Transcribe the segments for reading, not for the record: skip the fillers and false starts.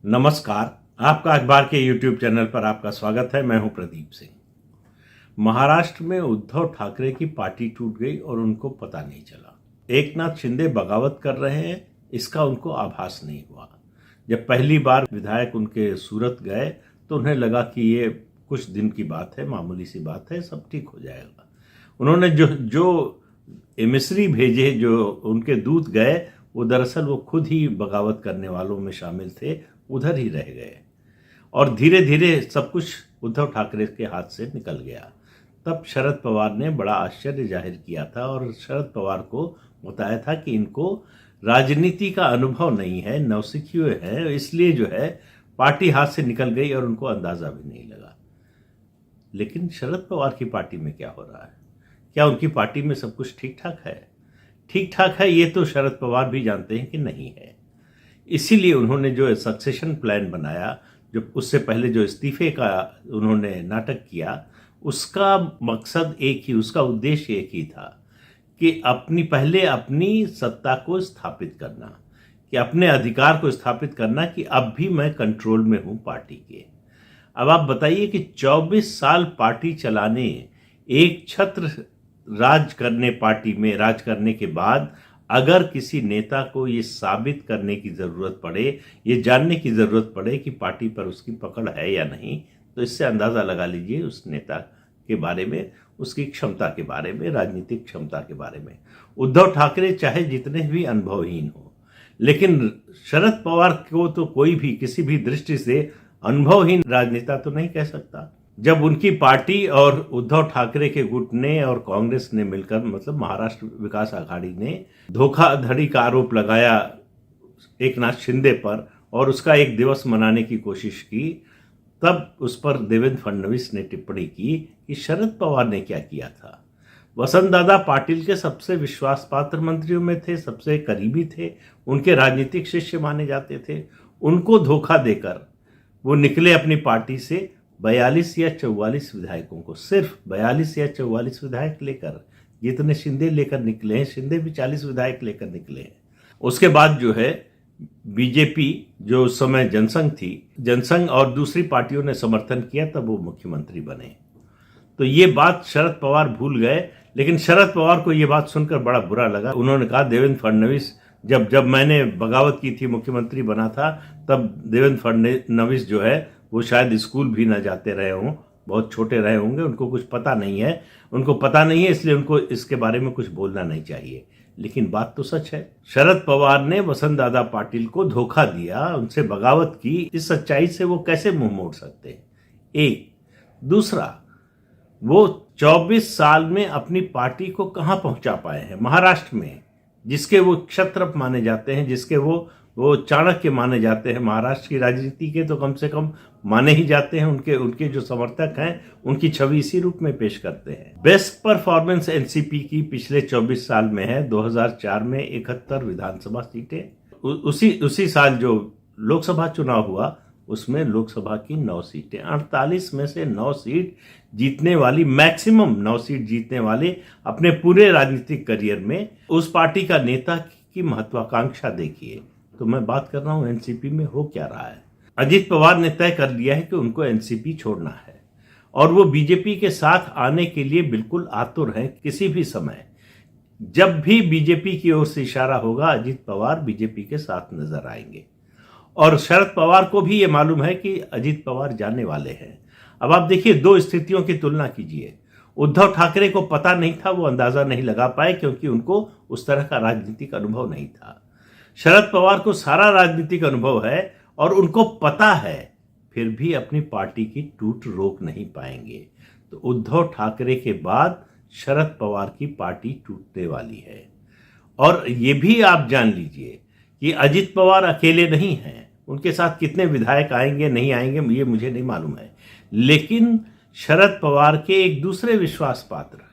नमस्कार। आपका अखबार के YouTube चैनल पर आपका स्वागत है। मैं हूं प्रदीप सिंह। महाराष्ट्र में उद्धव ठाकरे की पार्टी टूट गई और उनको पता नहीं चला। एकनाथ शिंदे बगावत कर रहे हैं, इसका उनको आभास नहीं हुआ। जब पहली बार विधायक उनके सूरत गए तो उन्हें लगा कि ये कुछ दिन की बात है, मामूली सी बात है, सब ठीक हो जाएगा। उन्होंने जो एमिसरी भेजे, जो उनके दूत गए, वो दरअसल वो खुद ही बगावत करने वालों में शामिल थे, उधर ही रह गए और धीरे धीरे सब कुछ उद्धव ठाकरे के हाथ से निकल गया। तब शरद पवार ने बड़ा आश्चर्य जाहिर किया था और शरद पवार को बताया था कि इनको राजनीति का अनुभव नहीं है, नौसिखिए हैं, इसलिए जो है पार्टी हाथ से निकल गई और उनको अंदाजा भी नहीं लगा। लेकिन शरद पवार की पार्टी में क्या हो रहा है? क्या उनकी पार्टी में सब कुछ ठीक ठाक है? ठीक ठाक है ये तो शरद पवार भी जानते हैं कि नहीं है। इसीलिए उन्होंने जो सक्सेशन प्लान बनाया, जो उससे पहले जो इस्तीफे का उन्होंने नाटक किया, उसका मकसद एक ही, उसका उद्देश्य एक ही था कि पहले अपनी सत्ता को स्थापित करना, कि अपने अधिकार को स्थापित करना कि अब भी मैं कंट्रोल में हूं पार्टी के। अब आप बताइए कि 24 साल पार्टी चलाने, एक छत्र राज करने, पार्टी में राज करने के बाद अगर किसी नेता को ये साबित करने की ज़रूरत पड़े, ये जानने की ज़रूरत पड़े कि पार्टी पर उसकी पकड़ है या नहीं, तो इससे अंदाज़ा लगा लीजिए उस नेता के बारे में, उसकी क्षमता के बारे में, राजनीतिक क्षमता के बारे में। उद्धव ठाकरे चाहे जितने भी अनुभवहीन हो, लेकिन शरद पवार को तो कोई भी किसी भी दृष्टि से अनुभवहीन राजनेता तो नहीं कह सकता। जब उनकी पार्टी और उद्धव ठाकरे के गुट ने और कांग्रेस ने मिलकर, मतलब महाराष्ट्र विकास आघाड़ी ने धोखाधड़ी का आरोप लगाया एकनाथ शिंदे पर और उसका एक दिवस मनाने की कोशिश की, तब उस पर देवेंद्र फडणवीस ने टिप्पणी की कि शरद पवार ने क्या किया था। वसंत दादा पाटिल के सबसे विश्वास पात्र मंत्रियों में थे, सबसे करीबी थे, उनके राजनीतिक शिष्य माने जाते थे। उनको धोखा देकर वो निकले अपनी पार्टी से 42 या 44 विधायकों को, सिर्फ 42 या 44 विधायक लेकर, जितने शिंदे लेकर निकले हैं, शिंदे भी 40 विधायक लेकर निकले हैं। उसके बाद जो है बीजेपी, जो उस समय जनसंघ थी, जनसंघ और दूसरी पार्टियों ने समर्थन किया, तब वो मुख्यमंत्री बने। तो ये बात शरद पवार भूल गए, लेकिन शरद पवार को ये बात सुनकर बड़ा बुरा लगा। उन्होंने कहा देवेंद्र फडणवीस, जब मैंने बगावत की थी, मुख्यमंत्री बना था, तब देवेंद्र फडणवीस जो है वो शायद स्कूल भी ना जाते रहे हों, बहुत छोटे रहे होंगे, उनको कुछ पता नहीं है, इसलिए उनको इसके बारे में कुछ बोलना नहीं चाहिए। लेकिन बात तो सच है, शरद पवार ने वसंत दादा पाटिल को धोखा दिया, उनसे बगावत की। इस सच्चाई से वो कैसे मुंह मोड़ सकते हैं? एक। दूसरा, वो 24 साल में अपनी पार्टी को कहां पहुंचा पाए हैं? महाराष्ट्र में, जिसके वो क्षत्रप माने जाते हैं, जिसके वो चाणक्य माने जाते हैं, महाराष्ट्र की राजनीति के तो कम से कम माने ही जाते हैं। उनके जो समर्थक हैं, उनकी छवि इसी रूप में पेश करते हैं। बेस्ट परफॉर्मेंस एनसीपी की पिछले 24 साल में है। 2004 में 71 विधानसभा सीटें, उसी साल जो लोकसभा चुनाव हुआ उसमें लोकसभा की 9 सीटें, 48 में से 9 सीट जीतने वाली, मैक्सिमम 9 सीट जीतने वाले अपने पूरे राजनीतिक करियर में उस पार्टी का नेता की महत्वाकांक्षा देखिए। तो मैं बात कर रहा हूं एनसीपी में हो क्या रहा है। अजित पवार ने तय कर लिया है कि उनको एनसीपी छोड़ना है और वो बीजेपी के साथ आने के लिए बिल्कुल आतुर हैं। किसी भी समय जब भी बीजेपी की ओर से इशारा होगा, अजित पवार बीजेपी के साथ नजर आएंगे। और शरद पवार को भी ये मालूम है कि अजित पवार जाने वाले हैं। अब आप देखिए, दो स्थितियों की तुलना कीजिए। उद्धव ठाकरे को पता नहीं था, वो अंदाजा नहीं लगा पाए क्योंकि उनको उस तरह का राजनीतिक अनुभव नहीं था। शरद पवार को सारा राजनीतिक अनुभव है और उनको पता है, फिर भी अपनी पार्टी की टूट रोक नहीं पाएंगे। तो उद्धव ठाकरे के बाद शरद पवार की पार्टी टूटने वाली है। और ये भी आप जान लीजिए कि अजित पवार अकेले नहीं हैं, उनके साथ कितने विधायक आएंगे नहीं आएंगे ये मुझे नहीं मालूम है। लेकिन शरद पवार के एक दूसरे विश्वास पात्र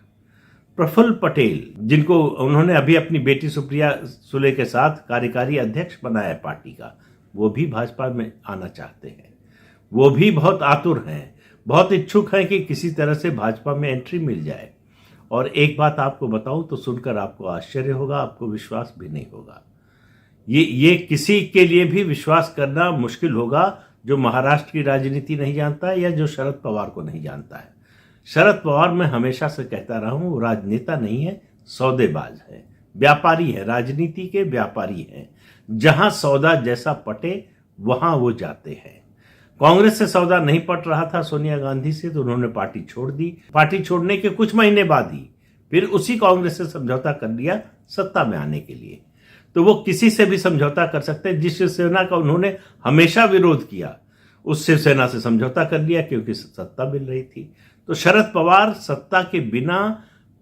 प्रफुल्ल पटेल, जिनको उन्होंने अभी अपनी बेटी सुप्रिया सुले के साथ कार्यकारी अध्यक्ष बनाया है पार्टी का, वो भी भाजपा में आना चाहते हैं। वो भी बहुत आतुर हैं, बहुत इच्छुक हैं कि किसी तरह से भाजपा में एंट्री मिल जाए। और एक बात आपको बताऊं तो सुनकर आपको आश्चर्य होगा, आपको विश्वास भी नहीं होगा। ये किसी के लिए भी विश्वास करना मुश्किल होगा जो महाराष्ट्र की राजनीति नहीं जानता है या जो शरद पवार को नहीं जानता है। शरद पवार मैं हमेशा से कहता रहा हूं, वो राजनेता नहीं है, सौदेबाज है, व्यापारी है, राजनीति के व्यापारी हैं। जहां सौदा जैसा पटे वहां वो जाते हैं। कांग्रेस से सौदा नहीं पट रहा था सोनिया गांधी से, तो उन्होंने पार्टी छोड़ दी। पार्टी छोड़ने के कुछ महीने बाद ही फिर उसी कांग्रेस से समझौता कर लिया सत्ता में आने के लिए। तो वो किसी से भी समझौता कर सकते हैं। जिस शिवसेना का उन्होंने हमेशा विरोध किया, उस शिवसेना से समझौता कर लिया क्योंकि सत्ता मिल रही थी। तो शरद पवार सत्ता के बिना,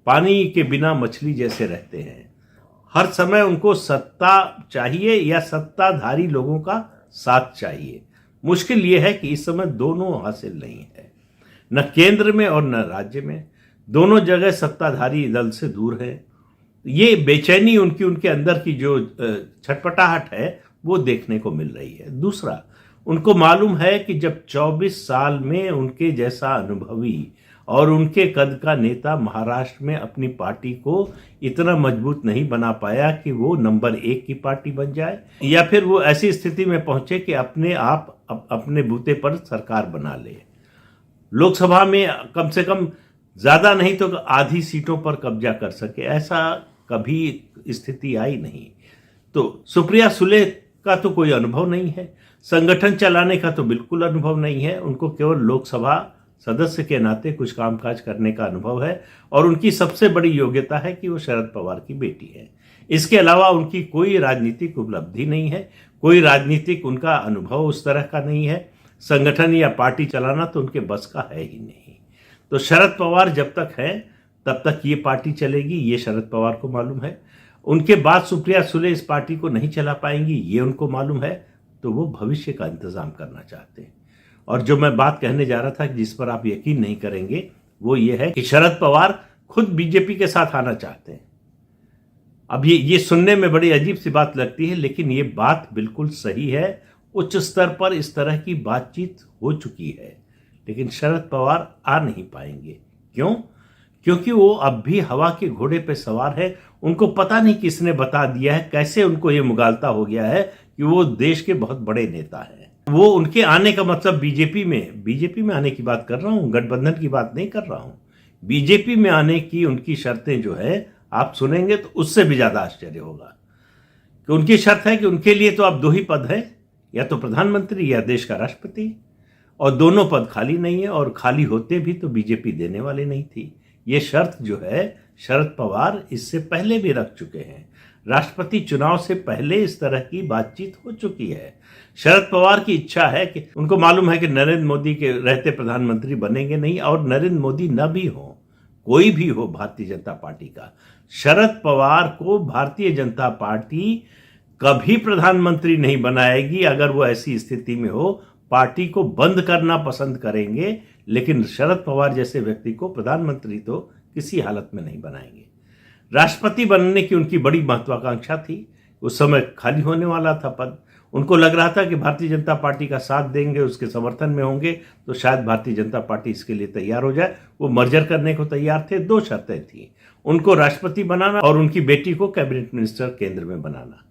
पानी के बिना मछली जैसे रहते हैं। हर समय उनको सत्ता चाहिए या सत्ताधारी लोगों का साथ चाहिए। मुश्किल यह है कि इस समय दोनों हासिल नहीं है, न केंद्र में और न राज्य में। दोनों जगह सत्ताधारी दल से दूर है। ये बेचैनी उनके अंदर की जो छटपटाहट है वो देखने को मिल रही है। दूसरा, उनको मालूम है कि जब 24 साल में उनके जैसा अनुभवी और उनके कद का नेता महाराष्ट्र में अपनी पार्टी को इतना मजबूत नहीं बना पाया कि वो नंबर 1 की पार्टी बन जाए, या फिर वो ऐसी स्थिति में पहुंचे कि अपने आप अपने बूते पर सरकार बना ले। लोकसभा में कम से कम ज्यादा नहीं तो आधी सीटों पर कब्जा कर सके, ऐसा कभी स्थिति आई नहीं। तो सुप्रिया सुले का तो कोई अनुभव नहीं है, संगठन चलाने का तो बिल्कुल अनुभव नहीं है। उनको केवल लोकसभा सदस्य के नाते कुछ कामकाज करने का अनुभव है, और उनकी सबसे बड़ी योग्यता है कि वो शरद पवार की बेटी है। इसके अलावा उनकी कोई राजनीतिक उपलब्धि नहीं है, कोई राजनीतिक उनका अनुभव उस तरह का नहीं है। संगठन या पार्टी चलाना तो उनके बस का है ही नहीं। तो शरद पवार जब तक है तब तक ये पार्टी चलेगी, ये शरद पवार को मालूम है। उनके बाद सुप्रिया सुले इस पार्टी को नहीं चला पाएंगी, ये उनको मालूम है। तो वो भविष्य का इंतजाम करना चाहते हैं। और जो मैं बात कहने जा रहा था जिस पर आप यकीन नहीं करेंगे, वो ये है कि शरद पवार खुद बीजेपी के साथ आना चाहते हैं। अब ये सुनने में बड़ी अजीब सी बात लगती है, लेकिन ये बात बिल्कुल सही है। उच्च स्तर पर इस तरह की बातचीत हो चुकी है, लेकिन शरद पवार आ नहीं पाएंगे। क्यों? क्योंकि वो अब भी हवा के घोड़े पे सवार है। उनको पता नहीं किसने बता दिया है, कैसे उनको ये मुगालता हो गया है कि वो देश के बहुत बड़े नेता हैं। वो उनके आने का मतलब बीजेपी में आने की बात कर रहा हूं, गठबंधन की बात नहीं कर रहा हूं। बीजेपी में आने की उनकी शर्तें जो है आप सुनेंगे तो उससे भी ज्यादा आश्चर्य होगा कि उनकी शर्त है कि उनके लिए तो अब 2 ही पद है, या तो प्रधानमंत्री या देश का राष्ट्रपति, और दोनों पद खाली नहीं है, और खाली होते भी तो बीजेपी देने वाले नहीं थी। ये शर्त जो है शरद पवार इससे पहले भी रख चुके हैं। राष्ट्रपति चुनाव से पहले इस तरह की बातचीत हो चुकी है। शरद पवार की इच्छा है कि उनको मालूम है कि नरेंद्र मोदी के रहते प्रधानमंत्री बनेंगे नहीं, और नरेंद्र मोदी न भी हो, कोई भी हो भारतीय जनता पार्टी का, शरद पवार को भारतीय जनता पार्टी कभी प्रधानमंत्री नहीं बनाएगी। अगर वो ऐसी स्थिति में हो, पार्टी को बंद करना पसंद करेंगे, लेकिन शरद पवार जैसे व्यक्ति को प्रधानमंत्री तो किसी हालत में नहीं बनाएंगे। राष्ट्रपति बनने की उनकी बड़ी महत्वाकांक्षा थी। उस समय खाली होने वाला था पद। उनको लग रहा था कि भारतीय जनता पार्टी का साथ देंगे, उसके समर्थन में होंगे, तो शायद भारतीय जनता पार्टी इसके लिए तैयार हो जाए। वो मर्जर करने को तैयार थे। 2 शर्तें थी, उनको राष्ट्रपति बनाना और उनकी बेटी को कैबिनेट मिनिस्टर केंद्र में बनाना।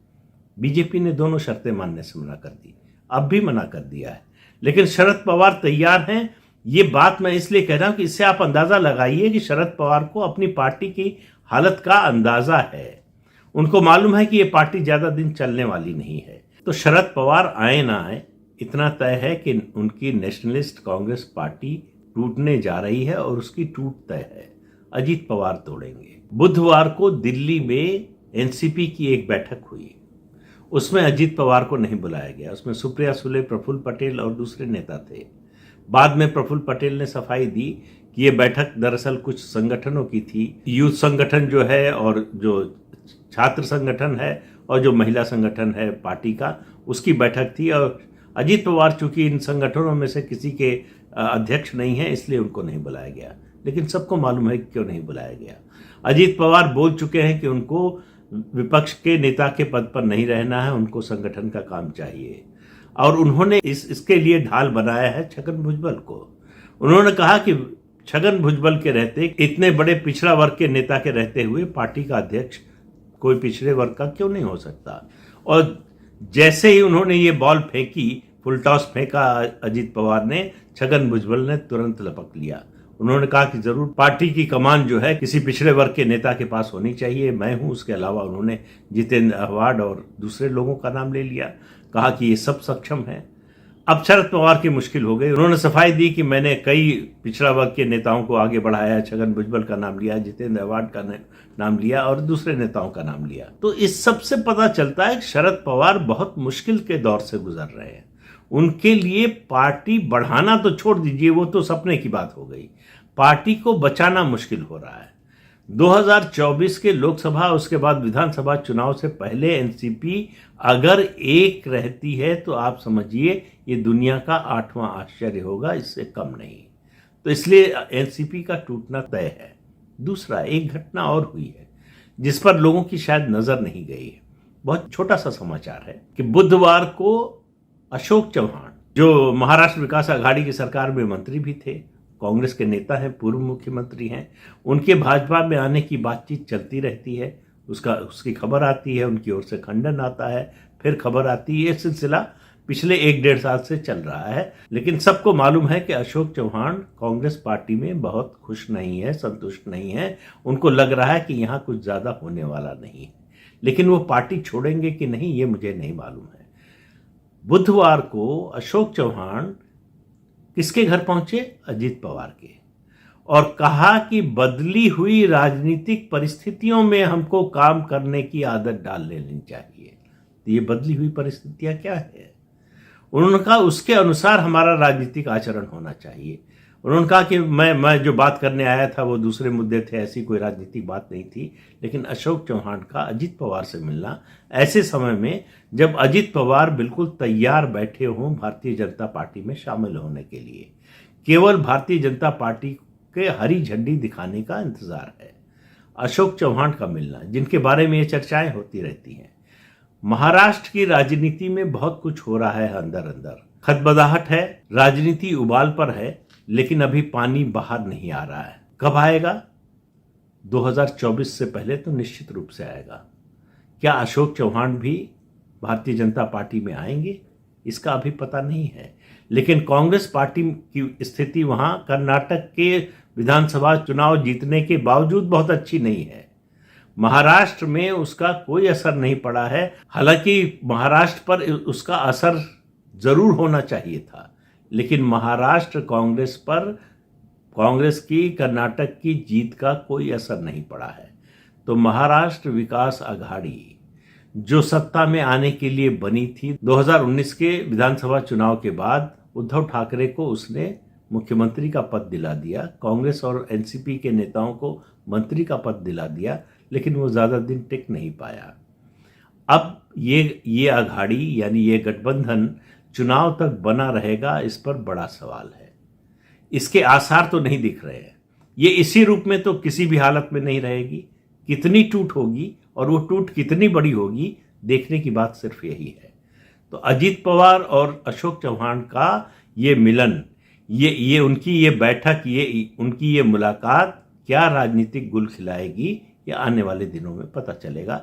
बीजेपी ने दोनों शर्तें मानने से मना कर दी, अब भी मना कर दिया है। लेकिन शरद पवार तैयार हैं। ये बात मैं इसलिए कह रहा हूं कि इससे आप अंदाजा लगाइए कि शरद पवार को अपनी पार्टी की हालत का अंदाजा है। उनको मालूम है कि ये पार्टी ज्यादा दिन चलने वाली नहीं है। तो शरद पवार आए ना आए, इतना तय है कि उनकी नेशनलिस्ट कांग्रेस पार्टी टूटने जा रही है, और उसकी टूट तय है। अजीत पवार तोड़ेंगे। बुधवार को दिल्ली में एनसीपी की एक बैठक हुई, उसमें अजीत पवार को नहीं बुलाया गया। उसमें सुप्रिया सुले, प्रफुल्ल पटेल और दूसरे नेता थे। बाद में प्रफुल्ल पटेल ने सफाई दी कि ये बैठक दरअसल कुछ संगठनों की थी, यूथ संगठन जो है, और जो छात्र संगठन है, और जो महिला संगठन है पार्टी का, उसकी बैठक थी। और अजीत पवार चूंकि इन संगठनों में से किसी के अध्यक्ष नहीं है, इसलिए उनको नहीं बुलाया गया। लेकिन सबको मालूम है कि क्यों नहीं बुलाया गया। अजीत पवार बोल चुके हैं कि उनको विपक्ष के नेता के पद पर नहीं रहना है, उनको संगठन का काम चाहिए। और उन्होंने इसके लिए ढाल बनाया है छगन भुजबल को। उन्होंने कहा कि छगन भुजबल के रहते, इतने बड़े पिछड़ा वर्ग के नेता के रहते हुए पार्टी का अध्यक्ष कोई पिछड़े वर्ग का क्यों नहीं हो सकता। और जैसे ही उन्होंने ये बॉल फेंकी, फुल टॉस फेंका अजीत पवार ने, छगन भुजबल ने तुरंत लपक लिया। उन्होंने कहा कि जरूर पार्टी की कमान जो है किसी पिछड़े वर्ग के नेता के पास होनी चाहिए, मैं हूं। उसके अलावा उन्होंने जितेंद्र अहवाड और दूसरे लोगों का नाम ले लिया, कहा कि ये सब सक्षम है। अब शरद पवार की मुश्किल हो गई। उन्होंने सफाई दी कि मैंने कई पिछड़ा वर्ग के नेताओं को आगे बढ़ाया, छगन भुजबल का नाम लिया, जितेंद्र अहवाड का नाम लिया और दूसरे नेताओं का नाम लिया। तो इस सब से पता चलता है कि शरद पवार बहुत मुश्किल के दौर से गुजर रहे हैं। उनके लिए पार्टी बढ़ाना तो छोड़ दीजिए, वो तो सपने की बात हो गई, पार्टी को बचाना मुश्किल हो रहा है। 2024 के लोकसभा उसके बाद विधानसभा चुनाव से पहले एनसीपी अगर एक रहती है तो आप समझिए ये दुनिया का 8वां आश्चर्य होगा, इससे कम नहीं। तो इसलिए एनसीपी का टूटना तय है। दूसरा, एक घटना और हुई है जिस पर लोगों की शायद नजर नहीं गई है। बहुत छोटा सा समाचार है कि बुधवार को अशोक चौहान, जो महाराष्ट्र विकास आघाड़ी की सरकार में मंत्री भी थे, कांग्रेस के नेता हैं, पूर्व मुख्यमंत्री हैं, उनके भाजपा में आने की बातचीत चलती रहती है। उसकी खबर आती है, उनकी ओर से खंडन आता है, फिर खबर आती है। ये सिलसिला पिछले 1-1.5 साल से चल रहा है। लेकिन सबको मालूम है कि अशोक चौहान कांग्रेस पार्टी में बहुत खुश नहीं है, संतुष्ट नहीं है। उनको लग रहा है कि यहाँ कुछ ज्यादा होने वाला नहीं है। लेकिन वो पार्टी छोड़ेंगे कि नहीं, ये मुझे नहीं मालूम है। बुधवार को अशोक चौहान किसके घर पहुंचे? अजीत पवार के, और कहा कि बदली हुई राजनीतिक परिस्थितियों में हमको काम करने की आदत डाल लेनी चाहिए। तो ये बदली हुई परिस्थितियां क्या है? उन्होंने कहा उसके अनुसार हमारा राजनीतिक आचरण होना चाहिए। उन्होंने कहा कि मैं जो बात करने आया था वो दूसरे मुद्दे थे, ऐसी कोई राजनीतिक बात नहीं थी। लेकिन अशोक चौहान का अजीत पवार से मिलना ऐसे समय में जब अजीत पवार बिल्कुल तैयार बैठे हों भारतीय जनता पार्टी में शामिल होने के लिए, केवल भारतीय जनता पार्टी के हरी झंडी दिखाने का इंतजार है। अशोक चौहान का मिलना, जिनके बारे में ये चर्चाएं होती रहती हैं। महाराष्ट्र की राजनीति में बहुत कुछ हो रहा है अंदर अंदर, खदबदाहट है, राजनीति उबाल पर है, लेकिन अभी पानी बाहर नहीं आ रहा है। कब आएगा? 2024 से पहले तो निश्चित रूप से आएगा। क्या अशोक चौहान भी भारतीय जनता पार्टी में आएंगे? इसका अभी पता नहीं है। लेकिन कांग्रेस पार्टी की स्थिति वहां कर्नाटक के विधानसभा चुनाव जीतने के बावजूद बहुत अच्छी नहीं है। महाराष्ट्र में उसका कोई असर नहीं पड़ा है। हालांकि महाराष्ट्र पर उसका असर जरूर होना चाहिए था, लेकिन महाराष्ट्र कांग्रेस पर कांग्रेस की कर्नाटक की जीत का कोई असर नहीं पड़ा है। तो महाराष्ट्र विकास आघाड़ी जो सत्ता में आने के लिए बनी थी, 2019 के विधानसभा चुनाव के बाद उद्धव ठाकरे को उसने मुख्यमंत्री का पद दिला दिया, कांग्रेस और एनसीपी के नेताओं को मंत्री का पद दिला दिया, लेकिन वो ज्यादा दिन टिक नहीं पाया। अब ये आघाड़ी यानी ये गठबंधन चुनाव तक बना रहेगा, इस पर बड़ा सवाल है। इसके आसार तो नहीं दिख रहे हैं। ये इसी रूप में तो किसी भी हालत में नहीं रहेगी। कितनी टूट होगी और वो टूट कितनी बड़ी होगी, देखने की बात सिर्फ यही है। तो अजीत पवार और अशोक चौहान का ये मिलन, ये उनकी ये बैठक, ये उनकी ये मुलाकात क्या राजनीतिक गुल खिलाएगी, ये आने वाले दिनों में पता चलेगा।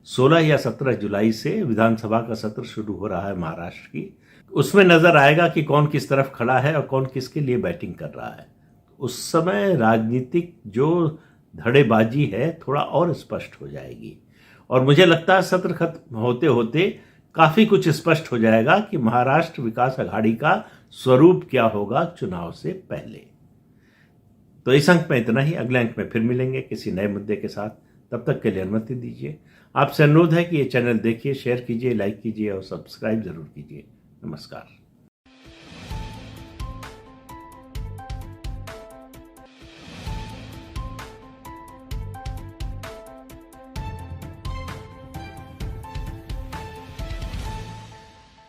16 या 17 जुलाई से विधानसभा का सत्र शुरू हो रहा है महाराष्ट्र की। उसमें नजर आएगा कि कौन किस तरफ खड़ा है और कौन किसके लिए बैटिंग कर रहा है। उस समय राजनीतिक जो धड़ेबाजी है थोड़ा और स्पष्ट हो जाएगी, और मुझे लगता है सत्र खत्म होते होते काफी कुछ स्पष्ट हो जाएगा कि महाराष्ट्र विकास आघाड़ी का स्वरूप क्या होगा चुनाव से पहले। तो इस अंक में इतना ही। अगले अंक में फिर मिलेंगे किसी नए मुद्दे के साथ। तब तक के लिए अनुमति दीजिए। आपसे अनुरोध है कि ये चैनल देखिए, शेयर कीजिए, लाइक कीजिए और सब्सक्राइब जरूर कीजिए। नमस्कार।